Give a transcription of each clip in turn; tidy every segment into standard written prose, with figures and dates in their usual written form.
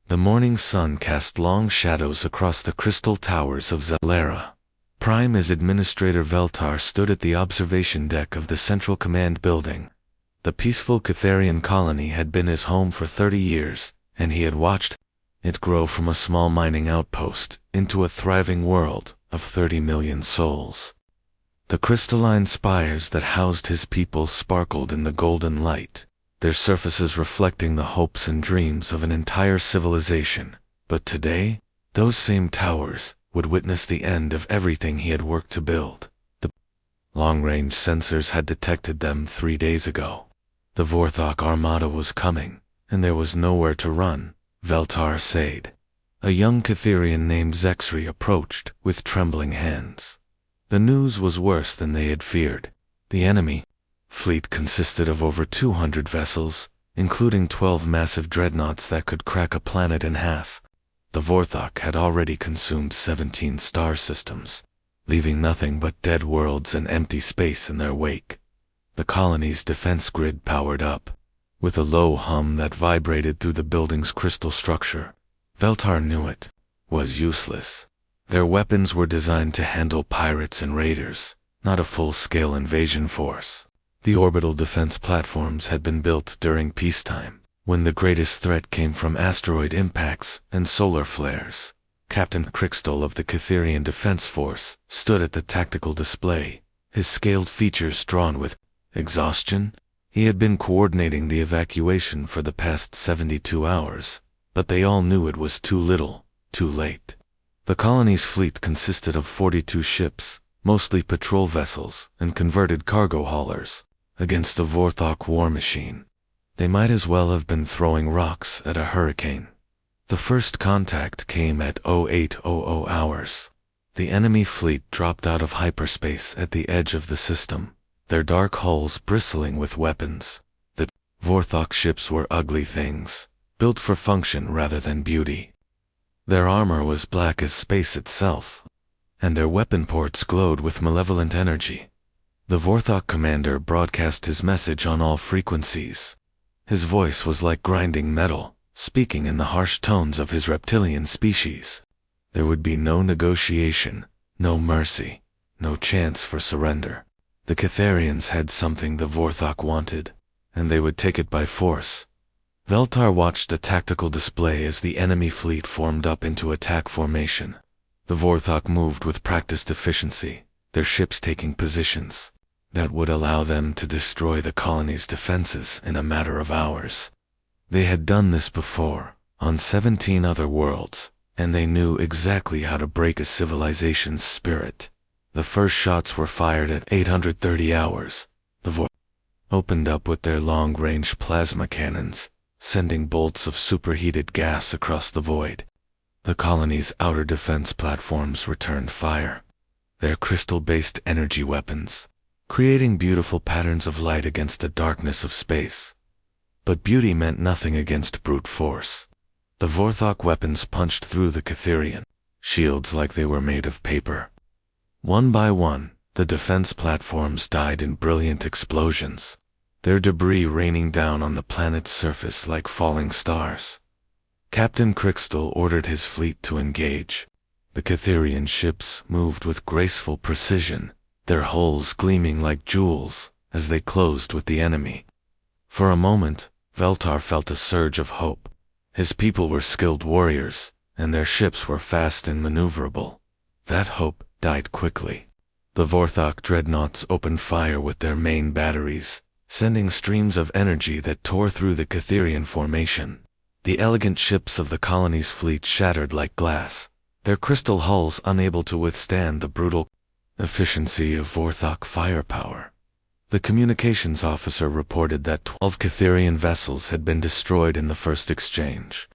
The morning sun cast long shadows across the crystal towers of Zalera. Prime as Administrator Veltar stood at the observation deck of the Central Command building. The peaceful Catharian colony had been his home for 30 years, and he had watched it grow from a small mining outpost into a thriving world of 30 million souls. The crystalline spires that housed his people sparkled in the golden light, their surfaces reflecting the hopes and dreams of an entire civilization. But today, those same towers would witness the end of everything he had worked to build. The long-range sensors had detected them 3 days ago. The Vorthok armada was coming, and there was nowhere to run, Veltar said. A young Catharian named Zexri approached with trembling hands. The news was worse than they had feared. The enemy fleet consisted of over 200 vessels, including 12 massive dreadnoughts that could crack a planet in half. The Vorthok had already consumed 17 star systems, leaving nothing but dead worlds and empty space in their wake. The colony's defense grid powered up, with a low hum that vibrated through the building's crystal structure. Veltar knew it was useless. Their weapons were designed to handle pirates and raiders, not a full-scale invasion force. The orbital defense platforms had been built during peacetime, when the greatest threat came from asteroid impacts and solar flares. Captain Crixtol of the Catharian Defense Force stood at the tactical display, his scaled features drawn with exhaustion. He had been coordinating the evacuation for the past 72 hours, but they all knew it was too little, too late. The colony's fleet consisted of 42 ships, mostly patrol vessels and converted cargo haulers, against a Vorthok war machine. They might as well have been throwing rocks at a hurricane. The first contact came at 0800 hours. The enemy fleet dropped out of hyperspace at the edge of the system, their dark hulls bristling with weapons. The Vorthok ships were ugly things, built for function rather than beauty. Their armor was black as space itself, and their weapon ports glowed with malevolent energy. The Vorthok commander broadcast his message on all frequencies. His voice was like grinding metal, speaking in the harsh tones of his reptilian species. There would be no negotiation, no mercy, no chance for surrender. The Catharians had something the Vorthok wanted, and they would take it by force. Veltar watched the tactical display as the enemy fleet formed up into attack formation. The Vorthok moved with practiced efficiency, their ships taking positions that would allow them to destroy the colony's defenses in a matter of hours. They had done this before, on 17 other worlds, and they knew exactly how to break a civilization's spirit. The first shots were fired at 830 hours. The Vorthok opened up with their long-range plasma cannons, sending bolts of superheated gas across the void. The colony's outer defense platforms returned fire, their crystal-based energy weapons, creating beautiful patterns of light against the darkness of space. But beauty meant nothing against brute force. The Vorthok weapons punched through the Catharian shields like they were made of paper. One by one, the defense platforms died in brilliant explosions, their debris raining down on the planet's surface like falling stars. Captain Crixtol ordered his fleet to engage. The Catharian ships moved with graceful precision, their hulls gleaming like jewels as they closed with the enemy. For a moment, Veltar felt a surge of hope. His people were skilled warriors, and their ships were fast and maneuverable. That hope died quickly. The Vorthok dreadnoughts opened fire with their main batteries, sending streams of energy that tore through the Catharian formation. The elegant ships of the colony's fleet shattered like glass, their crystal hulls unable to withstand the brutal efficiency of Vorthok firepower. The communications officer reported that 12 Catharian vessels had been destroyed in the first exchange.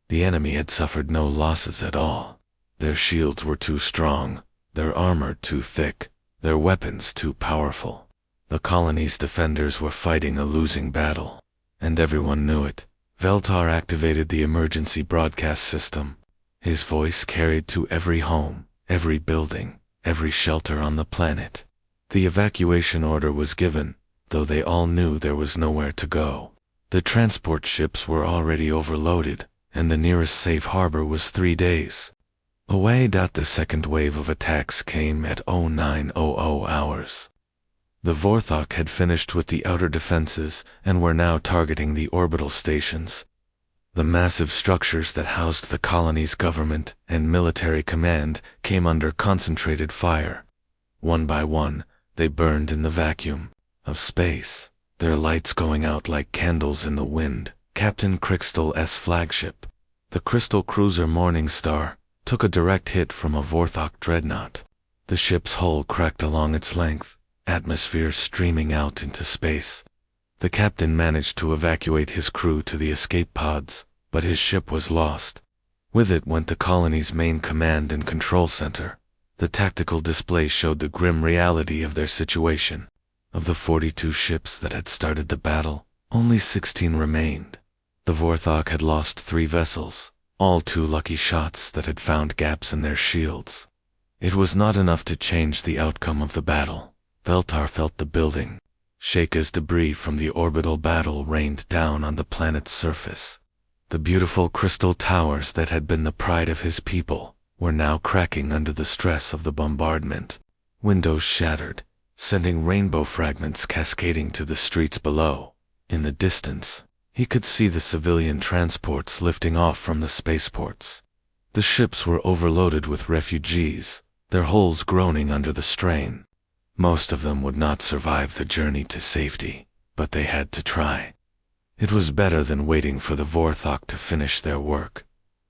The enemy had suffered no losses at all. Their shields were too strong, their armor too thick, their weapons too powerful. The colony's defenders were fighting a losing battle, and everyone knew it. Veltar activated the emergency broadcast system. His voice carried to every home, every building, every shelter on the planet. The evacuation order was given, though they all knew there was nowhere to go. The transport ships were already overloaded, and the nearest safe harbor was 3 days away. The second wave of attacks came at 0900 hours. The Vorthok had finished with the outer defenses and were now targeting the orbital stations. The massive structures that housed the colony's government and military command came under concentrated fire. One by one, they burned in the vacuum of space, their lights going out like candles in the wind. Captain Crystal's flagship, the crystal cruiser Morning Star, took a direct hit from a Vorthok dreadnought. The ship's hull cracked along its length, atmosphere streaming out into space. The captain managed to evacuate his crew to the escape pods, but his ship was lost. With it went the colony's main command and control center. The tactical display showed the grim reality of their situation. Of the 42 ships that had started the battle, only 16 remained. The Vorthok had lost 3 vessels, all 2 lucky shots that had found gaps in their shields. It was not enough to change the outcome of the battle. Veltar felt the building shake as debris from the orbital battle rained down on the planet's surface. The beautiful crystal towers that had been the pride of his people were now cracking under the stress of the bombardment. Windows shattered, sending rainbow fragments cascading to the streets below. In the distance, he could see the civilian transports lifting off from the spaceports. The ships were overloaded with refugees, their hulls groaning under the strain. Most of them would not survive the journey to safety, but they had to try. It was better than waiting for the Vorthok to finish their work.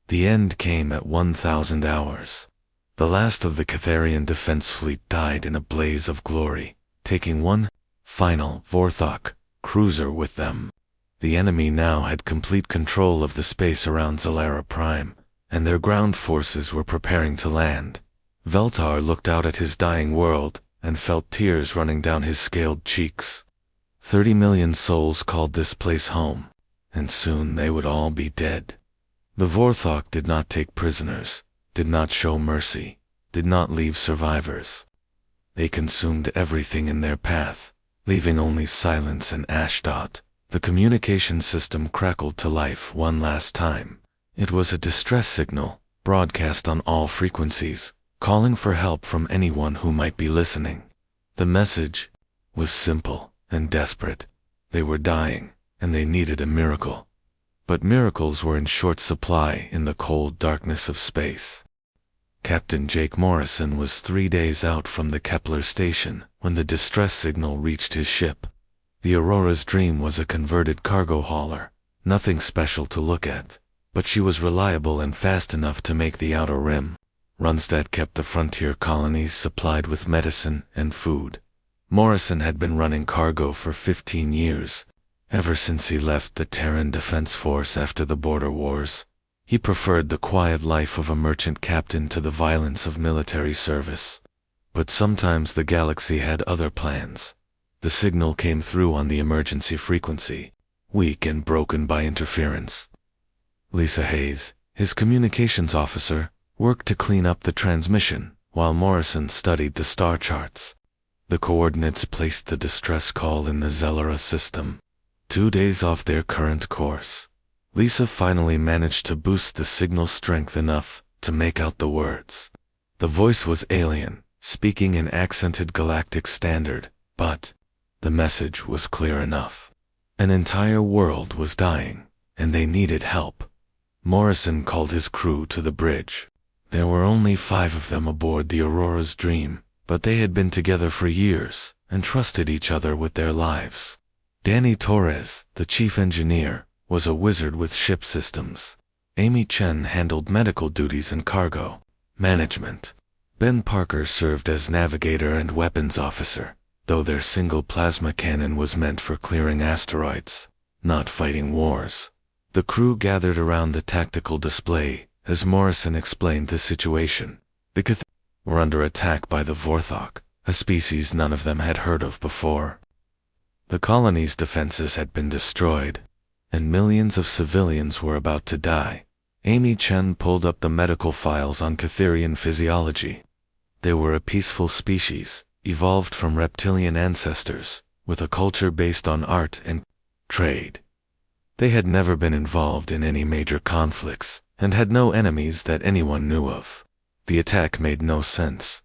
The end came at 1000 hours. The last of the Catharian defense fleet died in a blaze of glory, taking one final Vorthok cruiser with them. The enemy now had complete control of the space around Zalera Prime, and their ground forces were preparing to land. Veltar looked out at his dying world and felt tears running down his scaled cheeks. 30 million souls called this place home, and soon they would all be dead. The Vorthok did not take prisoners, did not show mercy, did not leave survivors. They consumed everything in their path, leaving only silence and ash. The communication system crackled to life one last time. It was a distress signal, broadcast on all frequencies, calling for help from anyone who might be listening. The message was simple and desperate. They were dying, and they needed a miracle. But miracles were in short supply in the cold darkness of space. Captain Jake Morrison was 3 days out from the Kepler station when the distress signal reached his ship. The Aurora's Dream was a converted cargo hauler, nothing special to look at, but she was reliable and fast enough to make the outer rim. Rundstad kept the frontier colonies supplied with medicine and food. Morrison had been running cargo for 15 years, ever since he left the Terran Defense Force after the border wars. He preferred the quiet life of a merchant captain to the violence of military service. But sometimes the galaxy had other plans. The signal came through on the emergency frequency, weak and broken by interference. Lisa Hayes, his communications officer, worked to clean up the transmission, while Morrison studied the star charts. The coordinates placed the distress call in the Zalera system, 2 days off their current course. Lisa finally managed to boost the signal strength enough to make out the words. The voice was alien, speaking in accented galactic standard, but the message was clear enough. An entire world was dying, and they needed help. Morrison called his crew to the bridge. There were only 5 of them aboard the Aurora's Dream, but they had been together for years and trusted each other with their lives. Danny Torres, the chief engineer, was a wizard with ship systems. Amy Chen handled medical duties and cargo management. Ben Parker served as navigator and weapons officer, though their single plasma cannon was meant for clearing asteroids, not fighting wars. The crew gathered around the tactical display as Morrison explained the situation. The Cathars were under attack by the Vorthok, a species none of them had heard of before. The colony's defenses had been destroyed, and millions of civilians were about to die. Amy Chen pulled up the medical files on Catharian physiology. They were a peaceful species, evolved from reptilian ancestors, with a culture based on art and trade. They had never been involved in any major conflicts, and had no enemies that anyone knew of. The attack made no sense.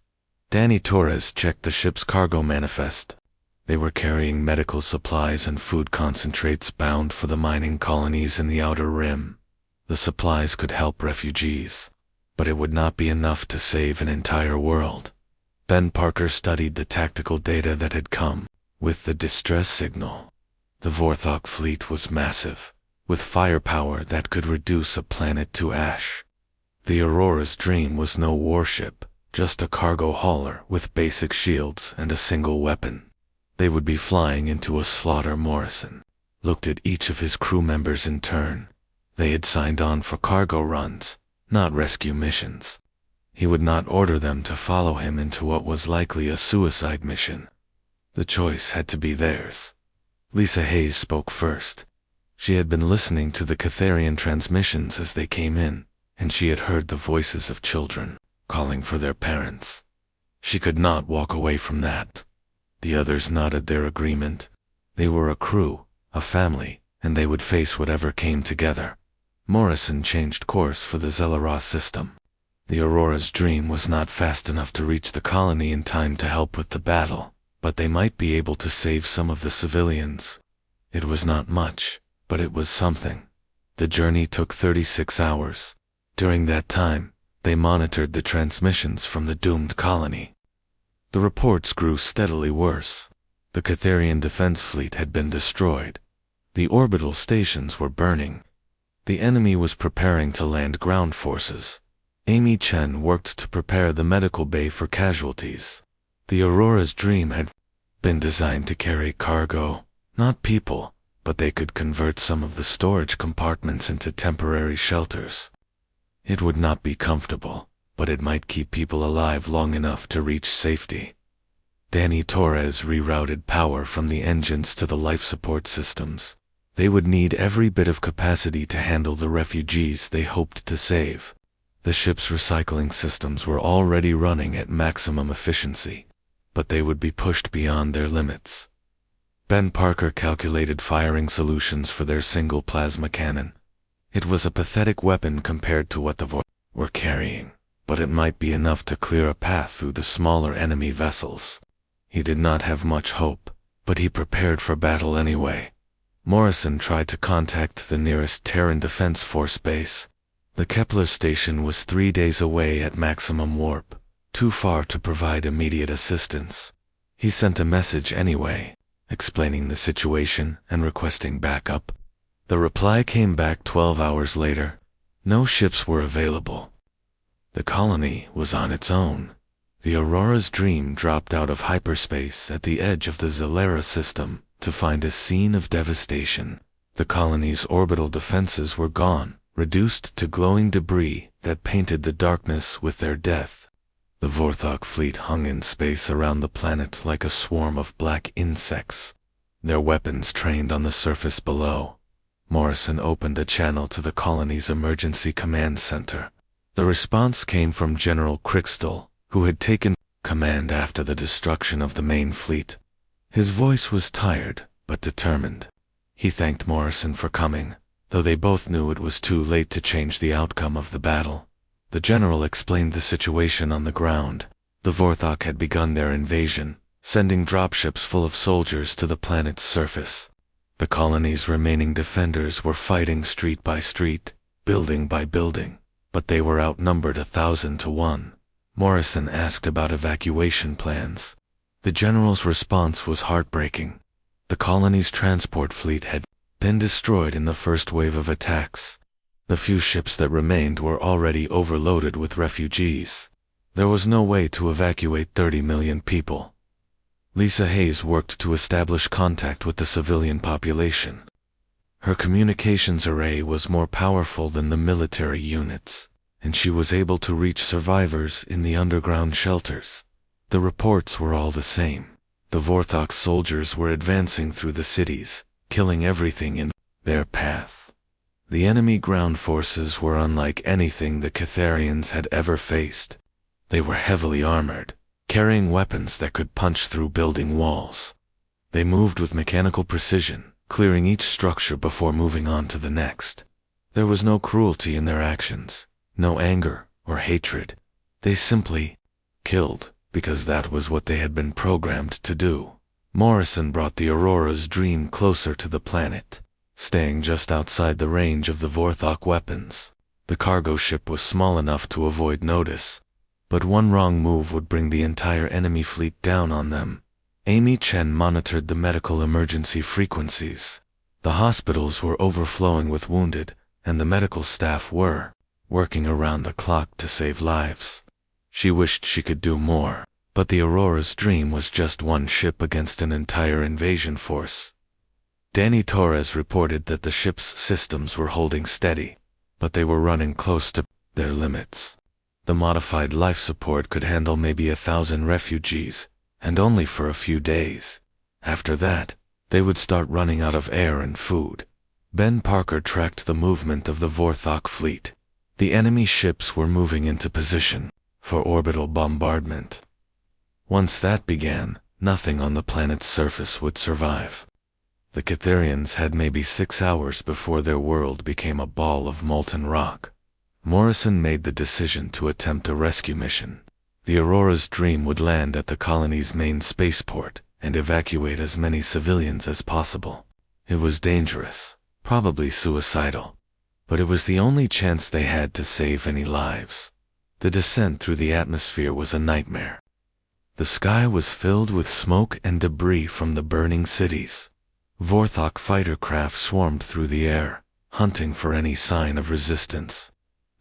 Danny Torres checked the ship's cargo manifest. They were carrying medical supplies and food concentrates bound for the mining colonies in the Outer Rim. The supplies could help refugees, but it would not be enough to save an entire world. Ben Parker studied the tactical data that had come with the distress signal. The Vorthok fleet was massive, with firepower that could reduce a planet to ash. The Aurora's Dream was no warship, just a cargo hauler with basic shields and a single weapon. They would be flying into a slaughter. Morrison looked at each of his crew members in turn. They had signed on for cargo runs, not rescue missions. He would not order them to follow him into what was likely a suicide mission. The choice had to be theirs. Lisa Hayes spoke first. She had been listening to the Catharian transmissions as they came in, and she had heard the voices of children calling for their parents. She could not walk away from that. The others nodded their agreement. They were a crew, a family, and they would face whatever came together. Morrison changed course for the Zelaros system. The Aurora's Dream was not fast enough to reach the colony in time to help with the battle, but they might be able to save some of the civilians. It was not much, but it was something. The journey took 36 hours. During that time, they monitored the transmissions from the doomed colony. The reports grew steadily worse. The Catharian defense fleet had been destroyed. The orbital stations were burning. The enemy was preparing to land ground forces. Amy Chen worked to prepare the medical bay for casualties. The Aurora's Dream had been designed to carry cargo, not people, but they could convert some of the storage compartments into temporary shelters. It would not be comfortable, but it might keep people alive long enough to reach safety. Danny Torres rerouted power from the engines to the life support systems. They would need every bit of capacity to handle the refugees they hoped to save. The ship's recycling systems were already running at maximum efficiency, but they would be pushed beyond their limits. Ben Parker calculated firing solutions for their single plasma cannon. It was a pathetic weapon compared to what the Vorthok were carrying, but it might be enough to clear a path through the smaller enemy vessels. He did not have much hope, but he prepared for battle anyway. Morrison tried to contact the nearest Terran Defense Force base. The Kepler station was 3 days away at maximum warp, too far to provide immediate assistance. He sent a message anyway, explaining the situation and requesting backup. The reply came back 12 hours later. No ships were available. The colony was on its own. The Aurora's Dream dropped out of hyperspace at the edge of the Zelera system to find a scene of devastation. The colony's orbital defenses were gone, reduced to glowing debris that painted the darkness with their death. The Vorthok fleet hung in space around the planet like a swarm of black insects, their weapons trained on the surface below. Morrison opened a channel to the colony's emergency command center. The response came from General Crystal, who had taken command after the destruction of the main fleet. His voice was tired, but determined. He thanked Morrison for coming, though they both knew it was too late to change the outcome of the battle. The general explained the situation on the ground. The Vorthok had begun their invasion, sending dropships full of soldiers to the planet's surface. The colony's remaining defenders were fighting street by street, building by building, but they were outnumbered 1,000 to 1. Morrison asked about evacuation plans. The general's response was heartbreaking. The colony's transport fleet had been destroyed in the first wave of attacks. The few ships that remained were already overloaded with refugees. There was no way to evacuate 30 million people. Lisa Hayes worked to establish contact with the civilian population. Her communications array was more powerful than the military units, and she was able to reach survivors in the underground shelters. The reports were all the same. The Vorthok soldiers were advancing through the cities, killing everything in their path. The enemy ground forces were unlike anything the Catharians had ever faced. They were heavily armored, carrying weapons that could punch through building walls. They moved with mechanical precision, clearing each structure before moving on to the next. There was no cruelty in their actions, no anger or hatred. They simply killed because that was what they had been programmed to do. Morrison brought the Aurora's dream closer to the planet, staying just outside the range of the Vorthok weapons. The cargo ship was small enough to avoid notice, but one wrong move would bring the entire enemy fleet down on them. Amy Chen monitored the medical emergency frequencies. The hospitals were overflowing with wounded, and the medical staff were working around the clock to save lives. She wished she could do more, but the Aurora's dream was just one ship against an entire invasion force. Danny Torres reported that the ship's systems were holding steady, but they were running close to their limits. The modified life support could handle maybe 1,000 refugees, and only for a few days. After that, they would start running out of air and food. Ben Parker tracked the movement of the Vorthok fleet. The enemy ships were moving into position for orbital bombardment. Once that began, nothing on the planet's surface would survive. The Catherians had maybe 6 hours before their world became a ball of molten rock. Morrison made the decision to attempt a rescue mission. The Aurora's dream would land at the colony's main spaceport and evacuate as many civilians as possible. It was dangerous, probably suicidal, but it was the only chance they had to save any lives. The descent through the atmosphere was a nightmare. The sky was filled with smoke and debris from the burning cities. Vorthok fighter craft swarmed through the air, hunting for any sign of resistance.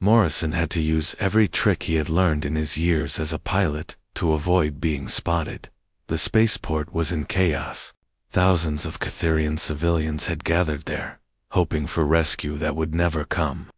Morrison had to use every trick he had learned in his years as a pilot to avoid being spotted. The spaceport was in chaos. Thousands of Catherian civilians had gathered there, hoping for rescue that would never come.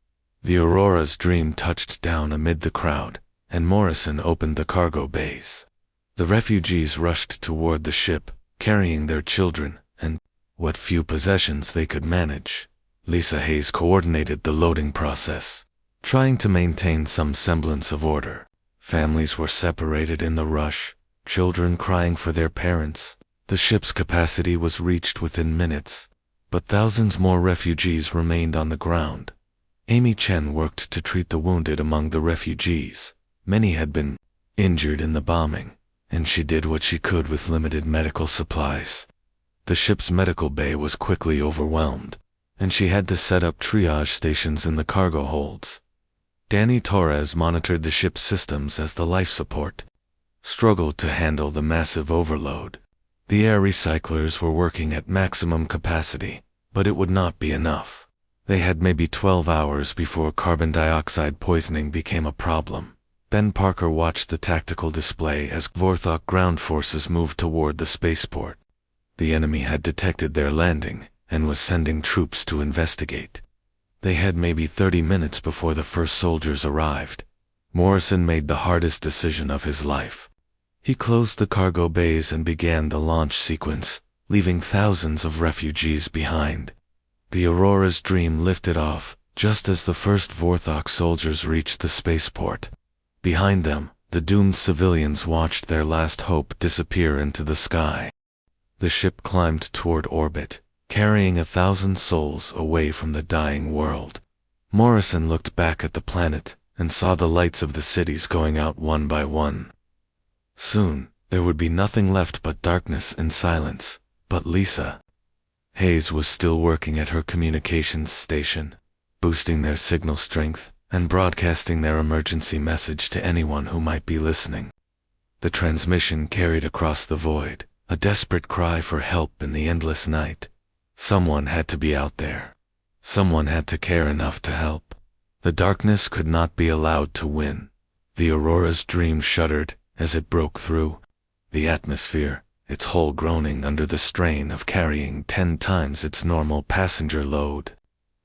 The Aurora's dream touched down amid the crowd, and Morrison opened the cargo bays. The refugees rushed toward the ship, carrying their children and what few possessions they could manage. Lisa Hayes coordinated the loading process, trying to maintain some semblance of order. Families were separated in the rush, children crying for their parents. The ship's capacity was reached within minutes, but thousands more refugees remained on the ground. Amy Chen worked to treat the wounded among the refugees. Many had been injured in the bombing, and she did what she could with limited medical supplies. The ship's medical bay was quickly overwhelmed, and she had to set up triage stations in the cargo holds. Danny Torres monitored the ship's systems as the life support struggled to handle the massive overload. The air recyclers were working at maximum capacity, but it would not be enough. They had maybe 12 hours before carbon dioxide poisoning became a problem. Ben Parker watched the tactical display as Vorthok ground forces moved toward the spaceport. The enemy had detected their landing and was sending troops to investigate. They had maybe 30 minutes before the first soldiers arrived. Morrison made the hardest decision of his life. He closed the cargo bays and began the launch sequence, leaving thousands of refugees behind. The Aurora's dream lifted off just as the first Vorthok soldiers reached the spaceport. Behind them, the doomed civilians watched their last hope disappear into the sky. The ship climbed toward orbit, carrying 1,000 souls away from the dying world. Morrison looked back at the planet and saw the lights of the cities going out one by one. Soon, there would be nothing left but darkness and silence. But Lisa Hayes was still working at her communications station, boosting their signal strength and broadcasting their emergency message to anyone who might be listening. The transmission carried across the void, a desperate cry for help in the endless night. Someone had to be out there. Someone had to care enough to help. The darkness could not be allowed to win. The Aurora's dream shuddered as it broke through the atmosphere, its hull groaning under the strain of carrying 10 times its normal passenger load.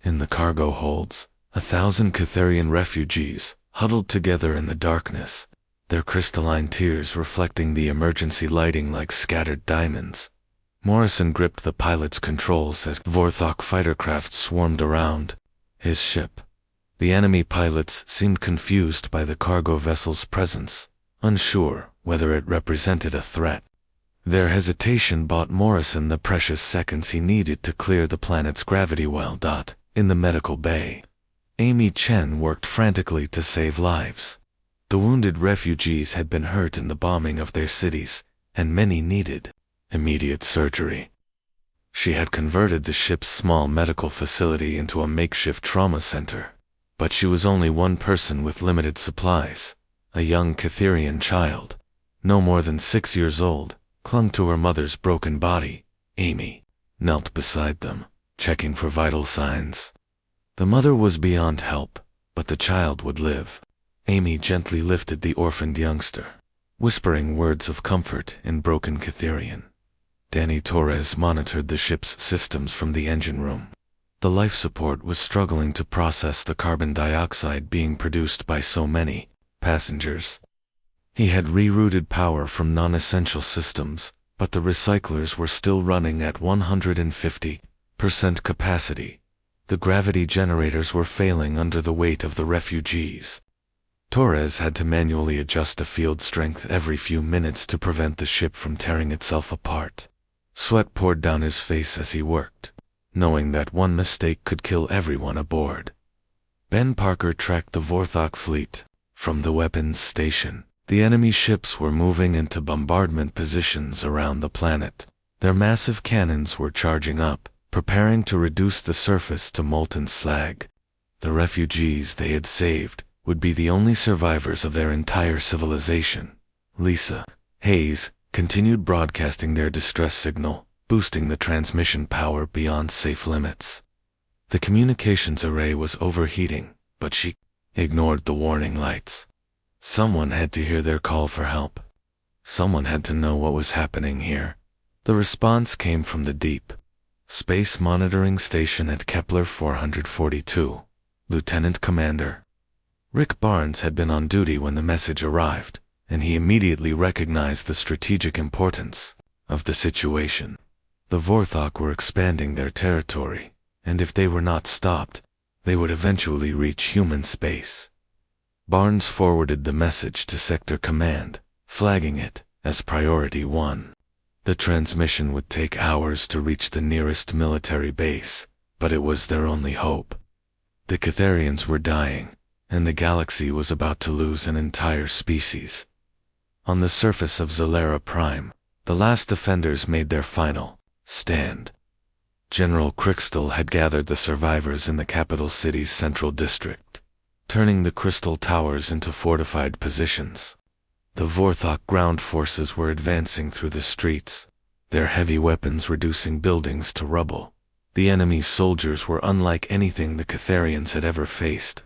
In the cargo holds, 1,000 Catherian refugees huddled together in the darkness, their crystalline tears reflecting the emergency lighting like scattered diamonds. Morrison gripped the pilot's controls as Vorthok fightercraft swarmed around his ship. The enemy pilots seemed confused by the cargo vessel's presence, unsure whether it represented a threat. Their hesitation bought Morrison the precious seconds he needed to clear the planet's gravity well. In the medical bay, Amy Chen worked frantically to save lives. The wounded refugees had been hurt in the bombing of their cities, and many needed immediate surgery. She had converted the ship's small medical facility into a makeshift trauma center, but she was only one person with limited supplies. A young Catherian child, no more than 6 years old, clung to her mother's broken body. Amy knelt beside them, checking for vital signs. The mother was beyond help, but the child would live. Amy gently lifted the orphaned youngster, whispering words of comfort in broken Catherian. Danny Torres monitored the ship's systems from the engine room. The life support was struggling to process the carbon dioxide being produced by so many passengers. He had rerouted power from non-essential systems, but the recyclers were still running at 150% capacity. The gravity generators were failing under the weight of the refugees. Torres had to manually adjust the field strength every few minutes to prevent the ship from tearing itself apart. Sweat poured down his face as he worked, knowing that one mistake could kill everyone aboard. Ben Parker tracked the Vorthok fleet from the weapons station. The enemy ships were moving into bombardment positions around the planet. Their massive cannons were charging up, preparing to reduce the surface to molten slag. The refugees they had saved would be the only survivors of their entire civilization. Lisa Hayes continued broadcasting their distress signal, boosting the transmission power beyond safe limits. The communications array was overheating, but she ignored the warning lights. Someone had to hear their call for help. Someone had to know what was happening here. The response came from the deep space monitoring station at Kepler 442. Lieutenant Commander Rick Barnes had been on duty when the message arrived, and he immediately recognized the strategic importance of the situation. The Vorthok were expanding their territory, and if they were not stopped, they would eventually reach human space. Barnes forwarded the message to Sector Command, flagging it as Priority 1. The transmission would take hours to reach the nearest military base, but it was their only hope. The Catherians were dying, and the galaxy was about to lose an entire species. On the surface of Zalera Prime, the last defenders made their final stand. General Crystal had gathered the survivors in the capital city's central district, turning the crystal towers into fortified positions. The Vorthok ground forces were advancing through the streets, their heavy weapons reducing buildings to rubble. The enemy's soldiers were unlike anything the Catherians had ever faced.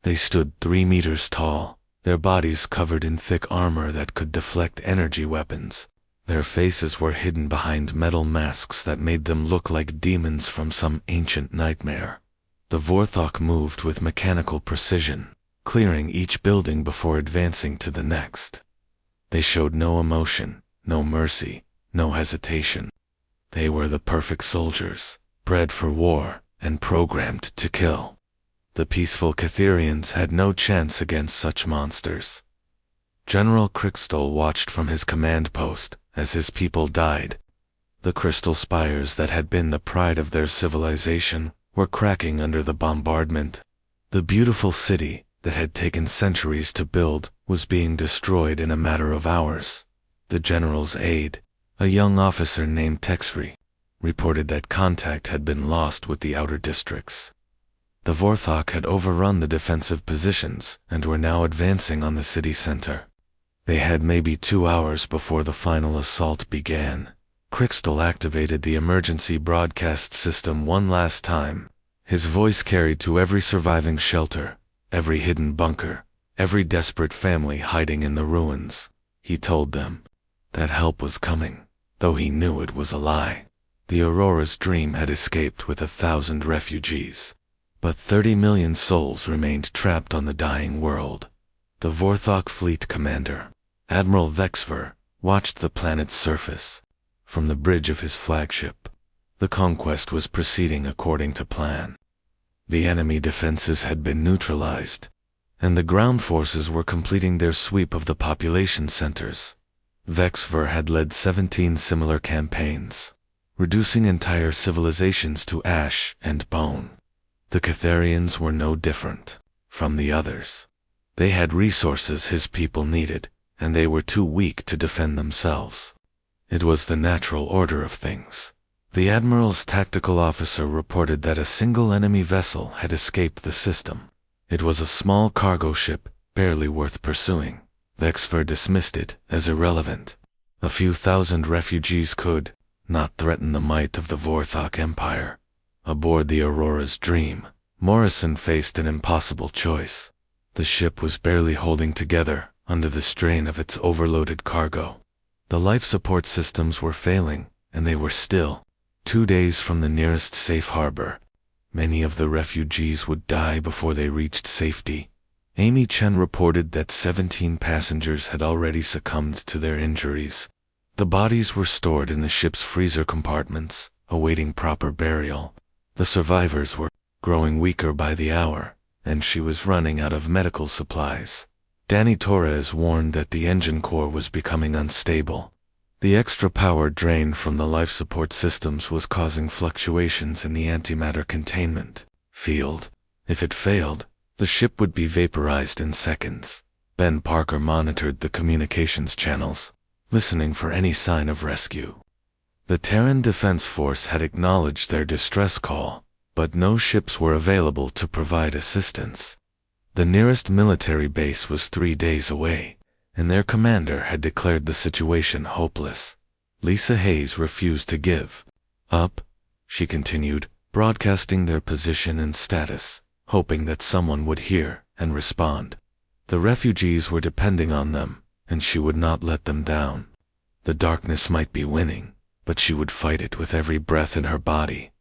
They stood 3 meters tall, their bodies covered in thick armor that could deflect energy weapons. Their faces were hidden behind metal masks that made them look like demons from some ancient nightmare. The Vorthok moved with mechanical precision, clearing each building before advancing to the next. They showed no emotion, no mercy, no hesitation. They were the perfect soldiers, bred for war and programmed to kill. The peaceful Catherians had no chance against such monsters. General Crystal watched from his command post as his people died. The crystal spires that had been the pride of their civilization were cracking under the bombardment. The beautiful city that had taken centuries to build was being destroyed in a matter of hours. The general's aide, a young officer named Texri, reported that contact had been lost with the outer districts. The Vorthok had overrun the defensive positions and were now advancing on the city center. They had maybe 2 hours before the final assault began. Crystal activated the emergency broadcast system one last time. His voice carried to every surviving shelter, every hidden bunker, every desperate family hiding in the ruins. He told them that help was coming, though he knew it was a lie. The Aurora's dream had escaped with 1,000 refugees, but 30 million souls remained trapped on the dying world. The Vorthok fleet commander, Admiral Vexver, watched the planet's surface from the bridge of his flagship. The conquest was proceeding according to plan. The enemy defenses had been neutralized, and the ground forces were completing their sweep of the population centers. Vexver had led 17 similar campaigns, reducing entire civilizations to ash and bone. The Catharians were no different from the others. They had resources his people needed, and they were too weak to defend themselves. It was the natural order of things. The Admiral's tactical officer reported that a single enemy vessel had escaped the system. It was a small cargo ship, barely worth pursuing. Vexver dismissed it as irrelevant. A few thousand refugees could not threaten the might of the Vorthok Empire. Aboard the Aurora's Dream, Morrison faced an impossible choice. The ship was barely holding together under the strain of its overloaded cargo. The life support systems were failing, and they were still 2 days from the nearest safe harbor. Many of the refugees would die before they reached safety. Amy Chen reported that 17 passengers had already succumbed to their injuries. The bodies were stored in the ship's freezer compartments, awaiting proper burial. The survivors were growing weaker by the hour, and she was running out of medical supplies. Danny Torres warned that the engine core was becoming unstable. The extra power drained from the life support systems was causing fluctuations in the antimatter containment field. If it failed, the ship would be vaporized in seconds. Ben Parker monitored the communications channels, listening for any sign of rescue. The Terran Defense Force had acknowledged their distress call, but no ships were available to provide assistance. The nearest military base was 3 days away, and their commander had declared the situation hopeless. Lisa Hayes refused to give up. She continued, broadcasting their position and status, hoping that someone would hear and respond. The refugees were depending on them, and she would not let them down. The darkness might be winning, but she would fight it with every breath in her body.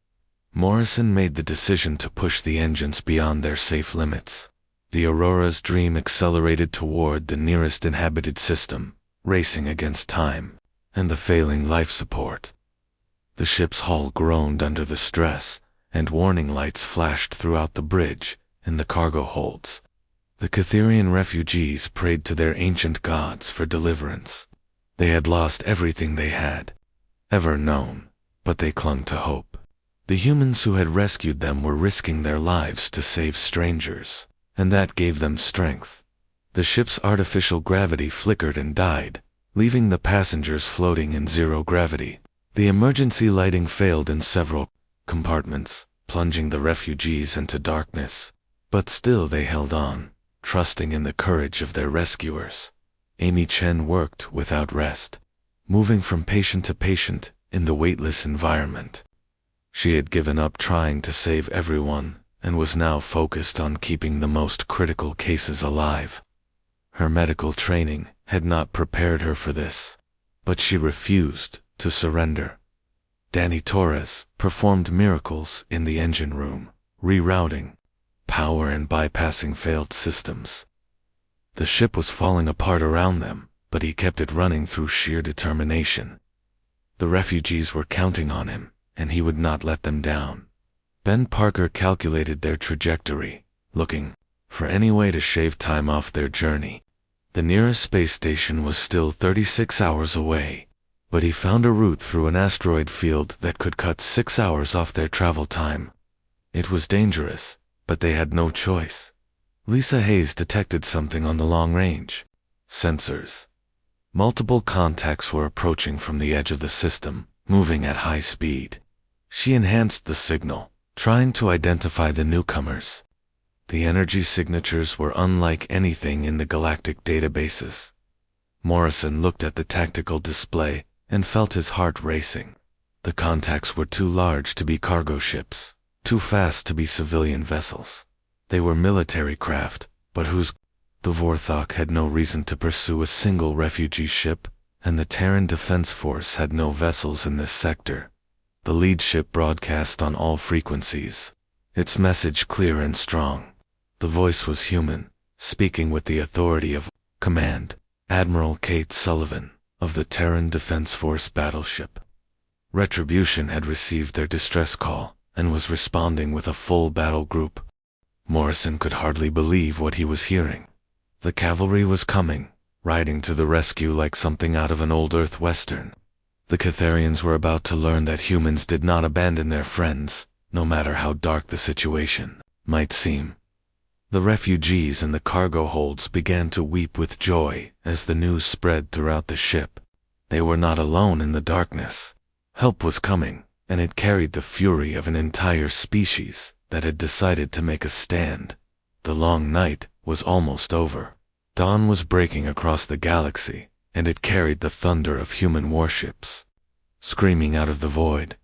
Morrison made the decision to push the engines beyond their safe limits. The Aurora's Dream accelerated toward the nearest inhabited system, racing against time and the failing life support. The ship's hull groaned under the stress, and warning lights flashed throughout the bridge and the cargo holds. The Catharian refugees prayed to their ancient gods for deliverance. They had lost everything they had ever known, but they clung to hope. The humans who had rescued them were risking their lives to save strangers, and that gave them strength. The ship's artificial gravity flickered and died, leaving the passengers floating in zero gravity. The emergency lighting failed in several compartments, plunging the refugees into darkness. But still they held on, trusting in the courage of their rescuers. Amy Chen worked without rest, moving from patient to patient in the weightless environment. She had given up trying to save everyone, and was now focused on keeping the most critical cases alive. Her medical training had not prepared her for this, but she refused to surrender. Danny Torres performed miracles in the engine room, rerouting power and bypassing failed systems. The ship was falling apart around them, but he kept it running through sheer determination. The refugees were counting on him, and he would not let them down. Ben Parker calculated their trajectory, looking for any way to shave time off their journey. The nearest space station was still 36 hours away, but he found a route through an asteroid field that could cut 6 hours off their travel time. It was dangerous, but they had no choice. Lisa Hayes detected something on the long-range sensors. Multiple contacts were approaching from the edge of the system, moving at high speed. She enhanced the signal, trying to identify the newcomers. The energy signatures were unlike anything in the galactic databases. Morrison looked at the tactical display and felt his heart racing. The contacts were too large to be cargo ships, too fast to be civilian vessels. They were military craft, but the Vorthok had no reason to pursue a single refugee ship, and the Terran Defense Force had no vessels in this sector. The lead ship broadcast on all frequencies, its message clear and strong. The voice was human, speaking with the authority of command, Admiral Kate Sullivan, of the Terran Defense Force battleship. Retribution had received their distress call, and was responding with a full battle group. Morrison could hardly believe what he was hearing. The cavalry was coming, riding to the rescue like something out of an old Earth Western. The Catharians were about to learn that humans did not abandon their friends, no matter how dark the situation might seem. The refugees in the cargo holds began to weep with joy as the news spread throughout the ship. They were not alone in the darkness. Help was coming, and it carried the fury of an entire species that had decided to make a stand. The long night was almost over. Dawn was breaking across the galaxy, and it carried the thunder of human warships. Screaming out of the void,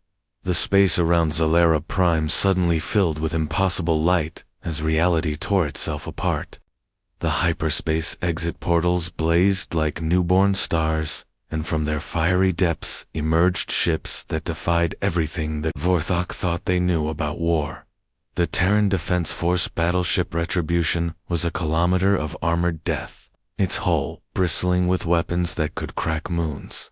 the space around Zalera Prime suddenly filled with impossible light as reality tore itself apart. The hyperspace exit portals blazed like newborn stars, and from their fiery depths emerged ships that defied everything that Vorthok thought they knew about war. The Terran Defense Force battleship Retribution was a kilometer of armored death, its hull bristling with weapons that could crack moons.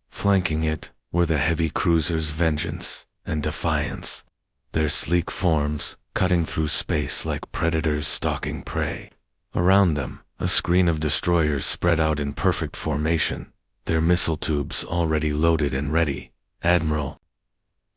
Flanking it were the heavy cruisers Vengeance and Defiance, their sleek forms cutting through space like predators stalking prey. Around them, a screen of destroyers spread out in perfect formation, their missile tubes already loaded and ready. Admiral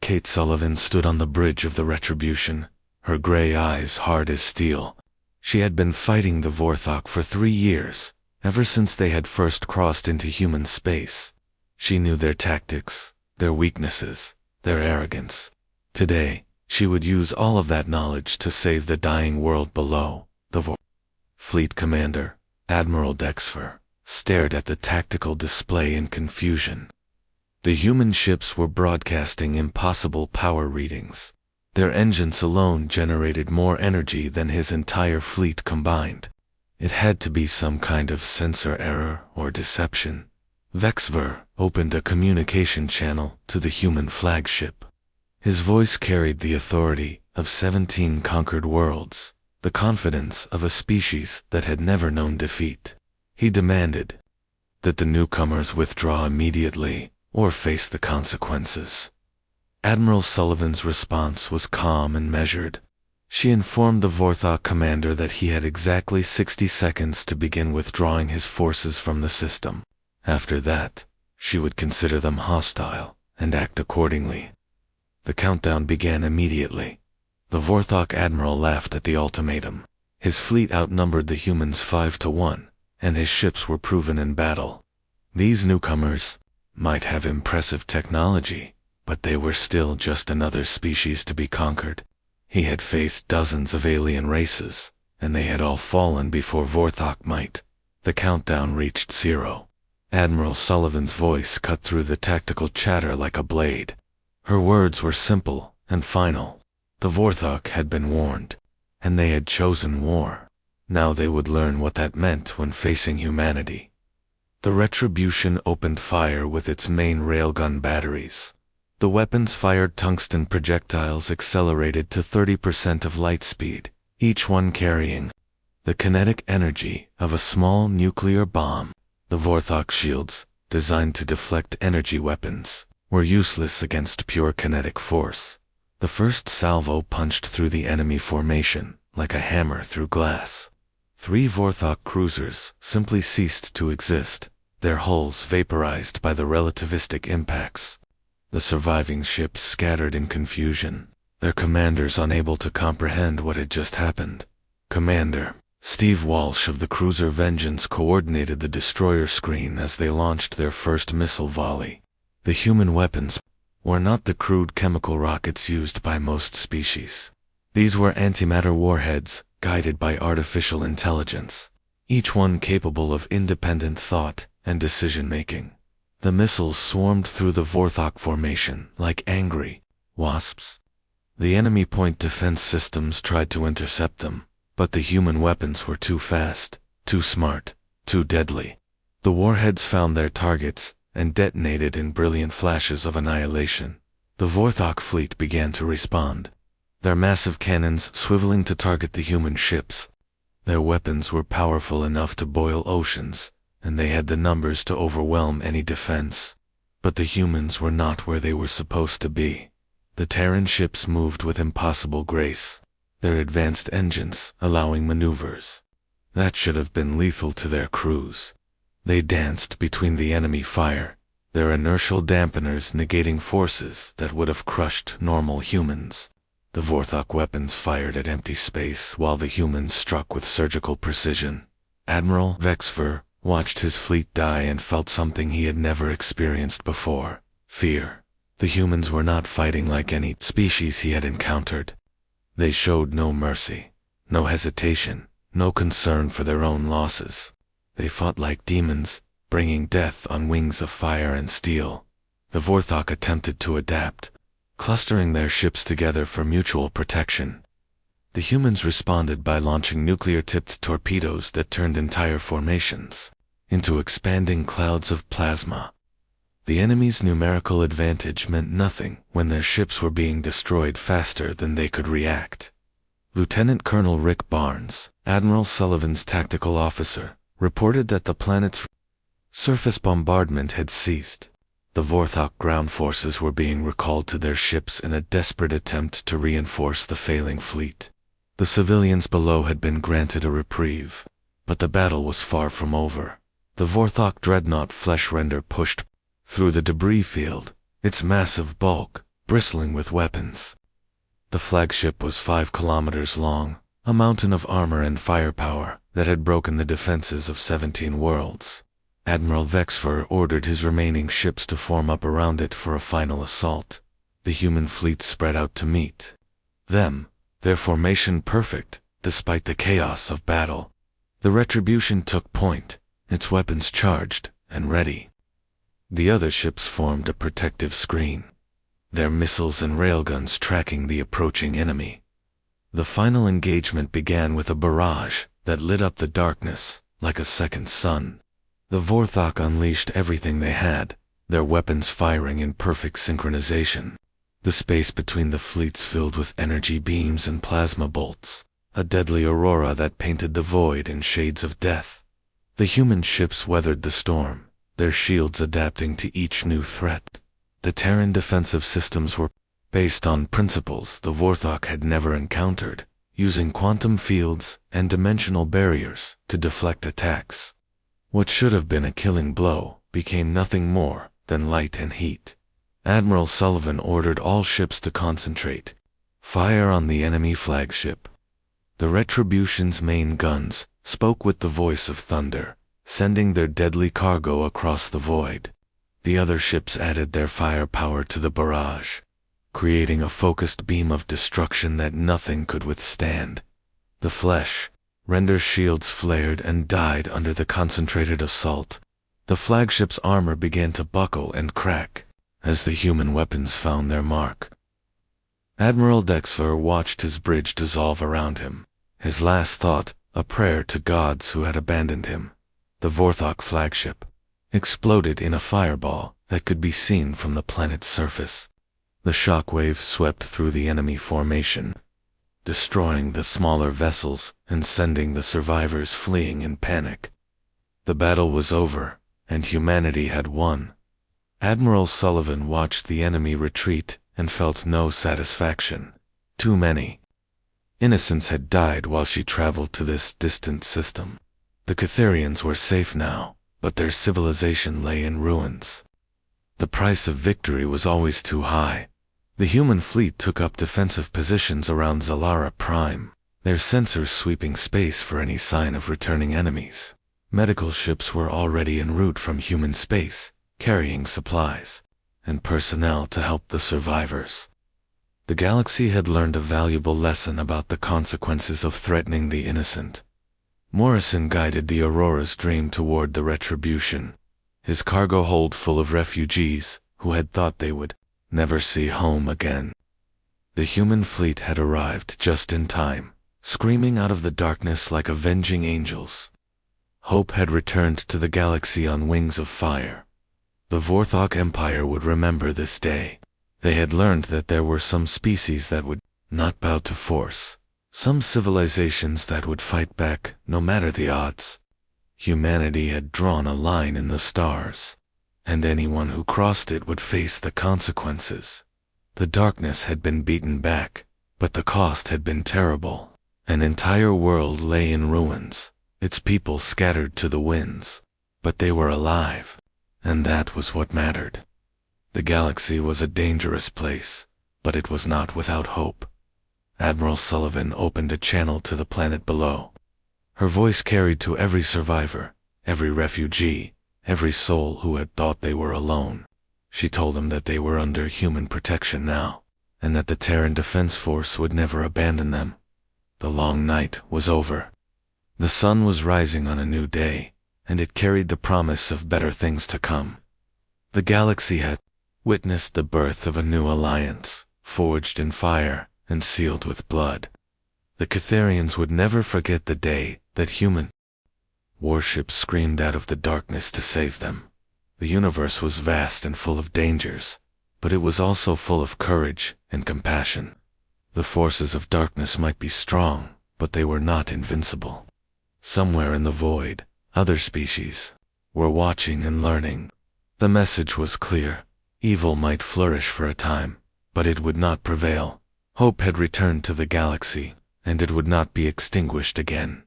Kate Sullivan stood on the bridge of the Retribution, her gray eyes hard as steel. She had been fighting the Vorthok for 3 years, ever since they had first crossed into human space. She knew their tactics, their weaknesses, their arrogance. Today, she would use all of that knowledge to save the dying world below. The Fleet Commander, Admiral Dexfer, stared at the tactical display in confusion. The human ships were broadcasting impossible power readings. Their engines alone generated more energy than his entire fleet combined. It had to be some kind of sensor error or deception. Vexver opened a communication channel to the human flagship. His voice carried the authority of 17 conquered worlds, the confidence of a species that had never known defeat. He demanded that the newcomers withdraw immediately or face the consequences. Admiral Sullivan's response was calm and measured. She informed the Vorthok commander that he had exactly 60 seconds to begin withdrawing his forces from the system. After that, she would consider them hostile and act accordingly. The countdown began immediately. The Vorthok admiral laughed at the ultimatum. His fleet outnumbered the humans 5-1, and his ships were proven in battle. These newcomers might have impressive technology, but they were still just another species to be conquered. He had faced dozens of alien races, and they had all fallen before Vorthok might. The countdown reached 0. Admiral Sullivan's voice cut through the tactical chatter like a blade. Her words were simple and final. The Vorthok had been warned, and they had chosen war. Now they would learn what that meant when facing humanity. The Retribution opened fire with its main railgun batteries. The weapons fired tungsten projectiles accelerated to 30% of light speed, each one carrying the kinetic energy of a small nuclear bomb. The Vorthok shields, designed to deflect energy weapons, were useless against pure kinetic force. The first salvo punched through the enemy formation, like a hammer through glass. 3 Vorthok cruisers simply ceased to exist, their hulls vaporized by the relativistic impacts. The surviving ships scattered in confusion, their commanders unable to comprehend what had just happened. Commander Steve Walsh of the cruiser Vengeance coordinated the destroyer screen as they launched their first missile volley. The human weapons were not the crude chemical rockets used by most species. These were antimatter warheads, guided by artificial intelligence, each one capable of independent thought and decision-making. The missiles swarmed through the Vorthok formation like angry wasps. The enemy point defense systems tried to intercept them, but the human weapons were too fast, too smart, too deadly. The warheads found their targets and detonated in brilliant flashes of annihilation. The Vorthok fleet began to respond, their massive cannons swiveling to target the human ships. Their weapons were powerful enough to boil oceans, and they had the numbers to overwhelm any defense. But the humans were not where they were supposed to be. The Terran ships moved with impossible grace, their advanced engines allowing maneuvers that should have been lethal to their crews. They danced between the enemy fire, their inertial dampeners negating forces that would have crushed normal humans. The Vorthok weapons fired at empty space while the humans struck with surgical precision. Admiral Vexfer watched his fleet die and felt something he had never experienced before: fear. The humans were not fighting like any species he had encountered. They showed no mercy, no hesitation, no concern for their own losses. They fought like demons, bringing death on wings of fire and steel. The Vorthok attempted to adapt, clustering their ships together for mutual protection. The humans responded by launching nuclear-tipped torpedoes that turned entire formations into expanding clouds of plasma. The enemy's numerical advantage meant nothing when their ships were being destroyed faster than they could react. Lieutenant Colonel Rick Barnes, Admiral Sullivan's tactical officer, reported that the planet's surface bombardment had ceased. The Vorthok ground forces were being recalled to their ships in a desperate attempt to reinforce the failing fleet. The civilians below had been granted a reprieve, but the battle was far from over. The Vorthok dreadnought Fleshrender pushed through the debris field, its massive bulk bristling with weapons. The flagship was 5 kilometers long, a mountain of armor and firepower that had broken the defenses of 17 worlds. Admiral Vexfer ordered his remaining ships to form up around it for a final assault. The human fleet spread out to meet them, their formation perfect, despite the chaos of battle. The Retribution took point, its weapons charged and ready. The other ships formed a protective screen, their missiles and railguns tracking the approaching enemy. The final engagement began with a barrage that lit up the darkness like a second sun. The Vorthok unleashed everything they had, their weapons firing in perfect synchronization. The space between the fleets filled with energy beams and plasma bolts, a deadly aurora that painted the void in shades of death. The human ships weathered the storm, their shields adapting to each new threat. The Terran defensive systems were based on principles the Vorthok had never encountered, using quantum fields and dimensional barriers to deflect attacks. What should have been a killing blow became nothing more than light and heat. Admiral Sullivan ordered all ships to concentrate fire on the enemy flagship. The Retribution's main guns spoke with the voice of thunder, sending their deadly cargo across the void. The other ships added their firepower to the barrage, creating a focused beam of destruction that nothing could withstand. The Render's shields flared and died under the concentrated assault. The flagship's armor began to buckle and crack as the human weapons found their mark. Admiral Dexfer watched his bridge dissolve around him, his last thought a prayer to gods who had abandoned him. The Vorthok flagship exploded in a fireball that could be seen from the planet's surface. The shockwaves swept through the enemy formation, destroying the smaller vessels and sending the survivors fleeing in panic. The battle was over, and humanity had won. Admiral Sullivan watched the enemy retreat and felt no satisfaction. Too many innocents had died while she traveled to this distant system. The Catharians were safe now, but their civilization lay in ruins. The price of victory was always too high. The human fleet took up defensive positions around Zalara Prime, their sensors sweeping space for any sign of returning enemies. Medical ships were already en route from human space, carrying supplies and personnel to help the survivors. The galaxy had learned a valuable lesson about the consequences of threatening the innocent. Morrison guided the Aurora's dream toward the Retribution, his cargo hold full of refugees who had thought they would never see home again. The human fleet had arrived just in time, screaming out of the darkness like avenging angels. Hope had returned to the galaxy on wings of fire. The Vorthok Empire would remember this day. They had learned that there were some species that would not bow to force, some civilizations that would fight back no matter the odds. Humanity had drawn a line in the stars, and anyone who crossed it would face the consequences. The darkness had been beaten back, but the cost had been terrible. An entire world lay in ruins, its people scattered to the winds. But they were alive, and that was what mattered. The galaxy was a dangerous place, but it was not without hope. Admiral Sullivan opened a channel to the planet below. Her voice carried to every survivor, every refugee, every soul who had thought they were alone. She told them that they were under human protection now, and that the Terran Defense Force would never abandon them. The long night was over. The sun was rising on a new day, and it carried the promise of better things to come. The galaxy had witnessed the birth of a new alliance, forged in fire and sealed with blood. The Catharians would never forget the day that human warships screamed out of the darkness to save them. The universe was vast and full of dangers, but it was also full of courage and compassion. The forces of darkness might be strong, but they were not invincible. Somewhere in the void, other species were watching and learning. The message was clear. Evil might flourish for a time, but it would not prevail. Hope had returned to the galaxy, and it would not be extinguished again.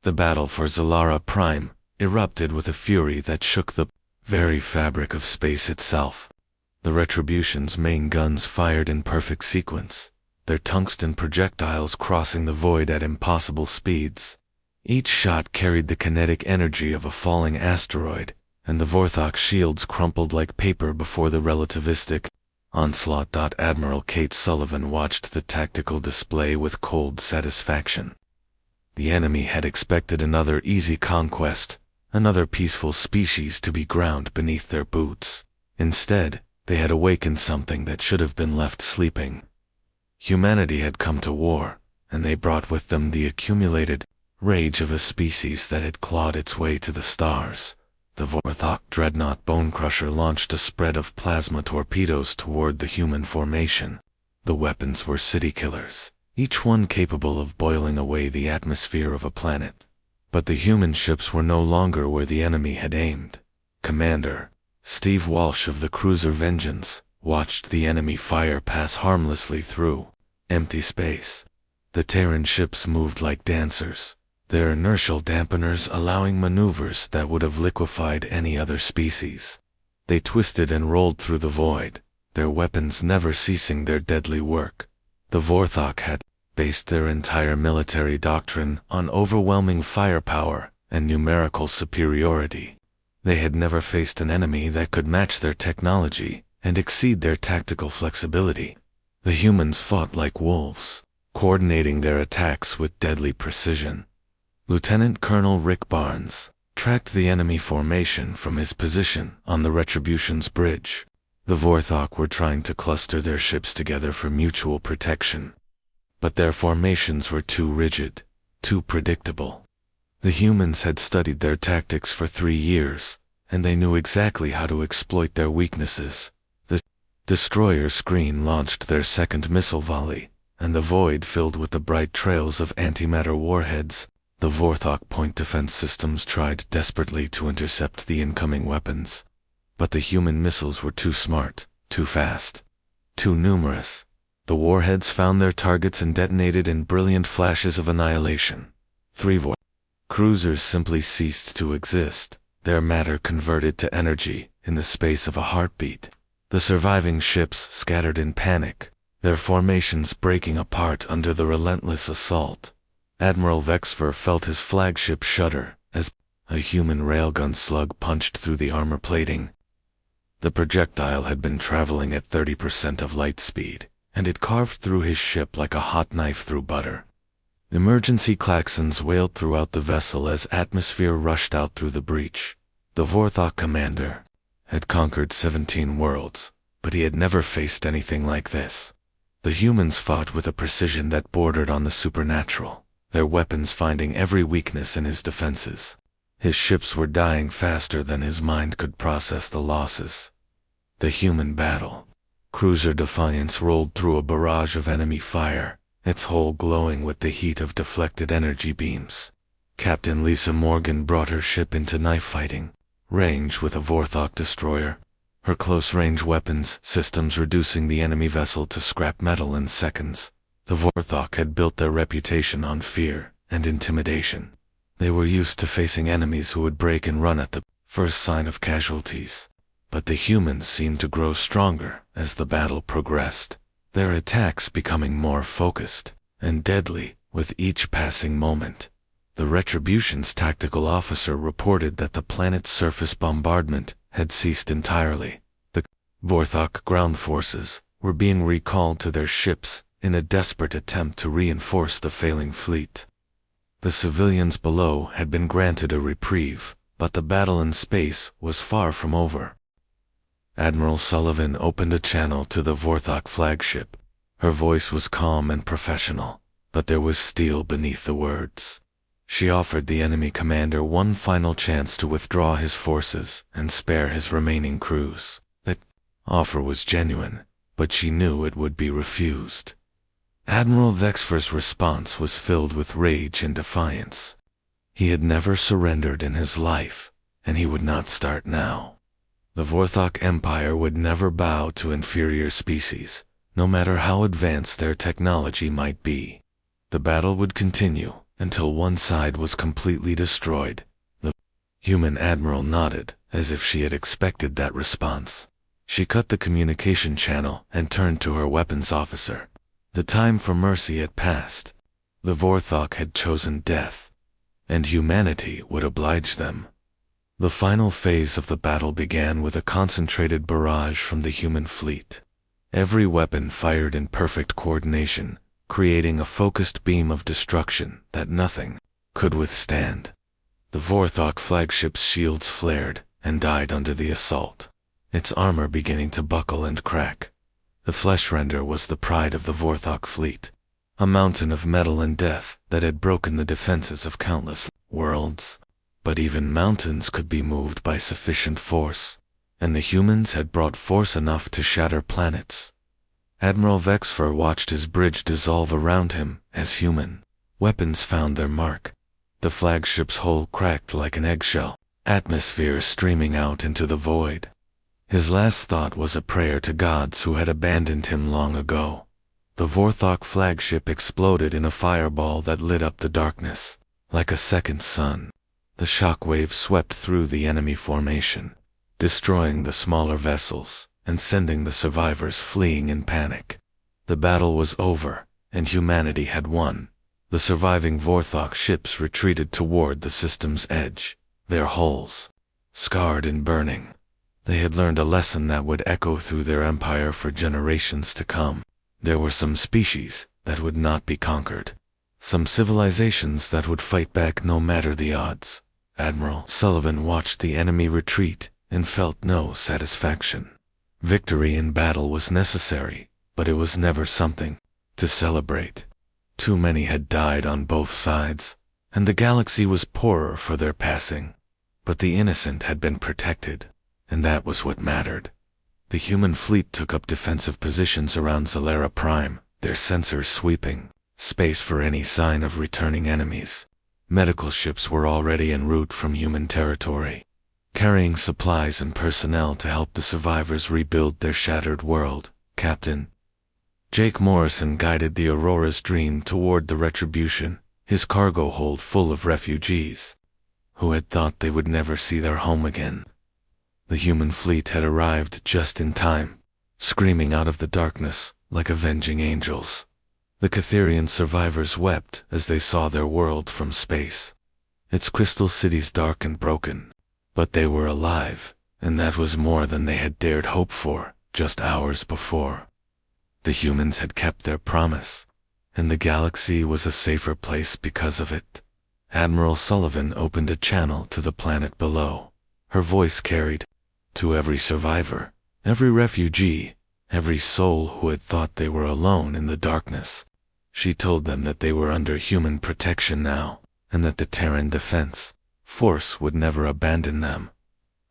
The battle for Zalara Prime erupted with a fury that shook the very fabric of space itself. The Retribution's main guns fired in perfect sequence, their tungsten projectiles crossing the void at impossible speeds. Each shot carried the kinetic energy of a falling asteroid, and the Vorthok shields crumpled like paper before the relativistic onslaught. Admiral Kate Sullivan watched the tactical display with cold satisfaction. The enemy had expected another easy conquest, another peaceful species to be ground beneath their boots. Instead, they had awakened something that should have been left sleeping. Humanity had come to war, and they brought with them the accumulated rage of a species that had clawed its way to the stars. The Vorthok dreadnought Bonecrusher launched a spread of plasma torpedoes toward the human formation. The weapons were city killers, each one capable of boiling away the atmosphere of a planet. But the human ships were no longer where the enemy had aimed. Commander Steve Walsh of the cruiser Vengeance watched the enemy fire pass harmlessly through empty space. The Terran ships moved like dancers, their inertial dampeners allowing maneuvers that would have liquefied any other species. They twisted and rolled through the void, their weapons never ceasing their deadly work. The Vorthok had based their entire military doctrine on overwhelming firepower and numerical superiority. They had never faced an enemy that could match their technology and exceed their tactical flexibility. The humans fought like wolves, coordinating their attacks with deadly precision. Lieutenant Colonel Rick Barnes tracked the enemy formation from his position on the Retribution's bridge. The Vorthok were trying to cluster their ships together for mutual protection. But their formations were too rigid, too predictable. The humans had studied their tactics for 3 years, and they knew exactly how to exploit their weaknesses. The destroyer screen launched their second missile volley, and the void filled with the bright trails of antimatter warheads. The Vorthok point defense systems tried desperately to intercept the incoming weapons. But the human missiles were too smart, too fast, too numerous. The warheads found their targets and detonated in brilliant flashes of annihilation. 3 cruisers simply ceased to exist, their matter converted to energy in the space of a heartbeat. The surviving ships scattered in panic, their formations breaking apart under the relentless assault. Admiral Vexfer felt his flagship shudder as a human railgun slug punched through the armor plating. The projectile had been traveling at 30% of light speed, and it carved through his ship like a hot knife through butter. Emergency klaxons wailed throughout the vessel as atmosphere rushed out through the breach. The Vorthok commander had conquered 17 worlds, but he had never faced anything like this. The humans fought with a precision that bordered on the supernatural, their weapons finding every weakness in his defenses. His ships were dying faster than his mind could process the losses. The human battle. Cruiser Defiance rolled through a barrage of enemy fire, its hull glowing with the heat of deflected energy beams. Captain Lisa Morgan brought her ship into knife fighting range with a Vorthok destroyer, her close-range weapons systems reducing the enemy vessel to scrap metal in seconds. The Vorthok had built their reputation on fear and intimidation. They were used to facing enemies who would break and run at the first sign of casualties. But the humans seemed to grow stronger as the battle progressed, their attacks becoming more focused and deadly with each passing moment. The Retribution's tactical officer reported that the planet's surface bombardment had ceased entirely. The Vorthok ground forces were being recalled to their ships in a desperate attempt to reinforce the failing fleet. The civilians below had been granted a reprieve, but the battle in space was far from over. Admiral Sullivan opened a channel to the Vorthok flagship. Her voice was calm and professional, but there was steel beneath the words. She offered the enemy commander one final chance to withdraw his forces and spare his remaining crews. That offer was genuine, but she knew it would be refused. Admiral Vexfer's response was filled with rage and defiance. He had never surrendered in his life, and he would not start now. The Vorthok Empire would never bow to inferior species, no matter how advanced their technology might be. The battle would continue until one side was completely destroyed. The human admiral nodded, as if she had expected that response. She cut the communication channel and turned to her weapons officer. The time for mercy had passed. The Vorthok had chosen death, and humanity would oblige them. The final phase of the battle began with a concentrated barrage from the human fleet. Every weapon fired in perfect coordination, creating a focused beam of destruction that nothing could withstand. The Vorthok flagship's shields flared and died under the assault, its armor beginning to buckle and crack. The Fleshrender was the pride of the Vorthok fleet, a mountain of metal and death that had broken the defenses of countless worlds. But even mountains could be moved by sufficient force, and the humans had brought force enough to shatter planets. Admiral Vexfer watched his bridge dissolve around him as human weapons found their mark. The flagship's hull cracked like an eggshell, atmosphere streaming out into the void. His last thought was a prayer to gods who had abandoned him long ago. The Vorthok flagship exploded in a fireball that lit up the darkness, like a second sun. The shockwave swept through the enemy formation, destroying the smaller vessels and sending the survivors fleeing in panic. The battle was over, and humanity had won. The surviving Vorthok ships retreated toward the system's edge, their hulls scarred and burning. They had learned a lesson that would echo through their empire for generations to come. There were some species that would not be conquered, some civilizations that would fight back no matter the odds. Admiral Sullivan watched the enemy retreat and felt no satisfaction. Victory in battle was necessary, but it was never something to celebrate. Too many had died on both sides, and the galaxy was poorer for their passing. But the innocent had been protected, and that was what mattered. The human fleet took up defensive positions around Zalera Prime, their sensors sweeping space for any sign of returning enemies. Medical ships were already en route from human territory, carrying supplies and personnel to help the survivors rebuild their shattered world. Captain Jake Morrison guided the Aurora's Dream toward the Retribution, his cargo hold full of refugees who had thought they would never see their home again. The human fleet had arrived just in time, screaming out of the darkness like avenging angels. The Catherian survivors wept as they saw their world from space, its crystal cities dark and broken. But they were alive, and that was more than they had dared hope for just hours before. The humans had kept their promise, and the galaxy was a safer place because of it. Admiral Sullivan opened a channel to the planet below. Her voice carried to every survivor, every refugee, every soul who had thought they were alone in the darkness. She told them that they were under human protection now, and that the Terran Defense Force would never abandon them.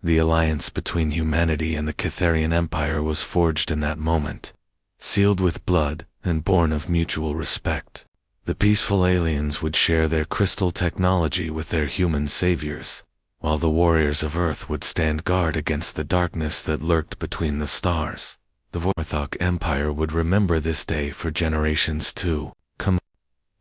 The alliance between humanity and the Catherian Empire was forged in that moment, sealed with blood and born of mutual respect. The peaceful aliens would share their crystal technology with their human saviors, while the warriors of Earth would stand guard against the darkness that lurked between the stars. The Vorthok Empire would remember this day for generations to come.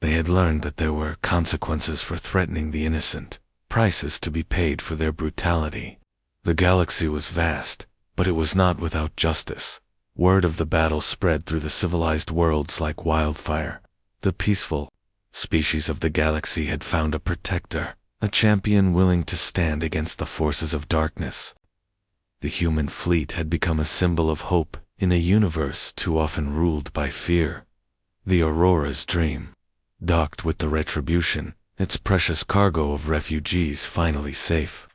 They had learned that there were consequences for threatening the innocent, prices to be paid for their brutality. The galaxy was vast, but it was not without justice. Word of the battle spread through the civilized worlds like wildfire. The peaceful species of the galaxy had found a protector, a champion willing to stand against the forces of darkness. The human fleet had become a symbol of hope in a universe too often ruled by fear. The Aurora's dream, docked with the Retribution, its precious cargo of refugees finally safe.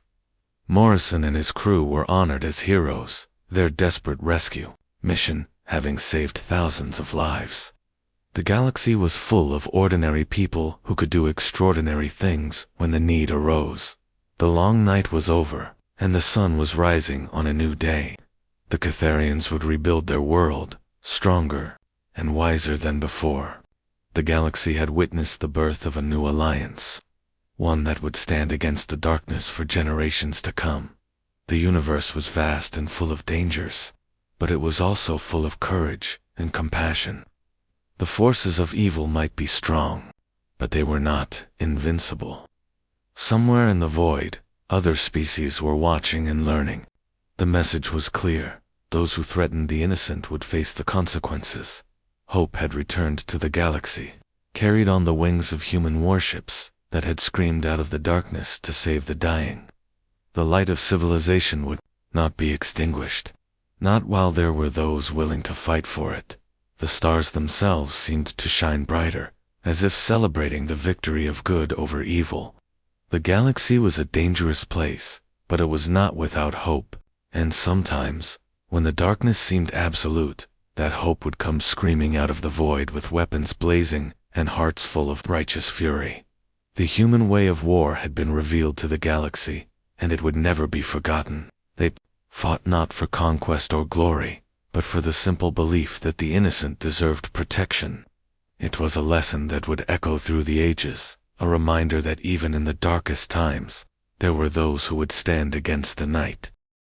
Morrison and his crew were honored as heroes, their desperate rescue mission having saved thousands of lives. The galaxy was full of ordinary people who could do extraordinary things when the need arose. The long night was over, and the sun was rising on a new day. The Catharians would rebuild their world, stronger and wiser than before. The galaxy had witnessed the birth of a new alliance, one that would stand against the darkness for generations to come. The universe was vast and full of dangers, but it was also full of courage and compassion. The forces of evil might be strong, but they were not invincible. Somewhere in the void, other species were watching and learning. The message was clear: those who threatened the innocent would face the consequences. Hope had returned to the galaxy, carried on the wings of human warships that had screamed out of the darkness to save the dying. The light of civilization would not be extinguished, not while there were those willing to fight for it. The stars themselves seemed to shine brighter, as if celebrating the victory of good over evil. The galaxy was a dangerous place, but it was not without hope, and sometimes, when the darkness seemed absolute, that hope would come screaming out of the void with weapons blazing and hearts full of righteous fury. The human way of war had been revealed to the galaxy, and it would never be forgotten. They fought not for conquest or glory, but for the simple belief that the innocent deserved protection. It was a lesson that would echo through the ages, a reminder that even in the darkest times, there were those who would stand against the night.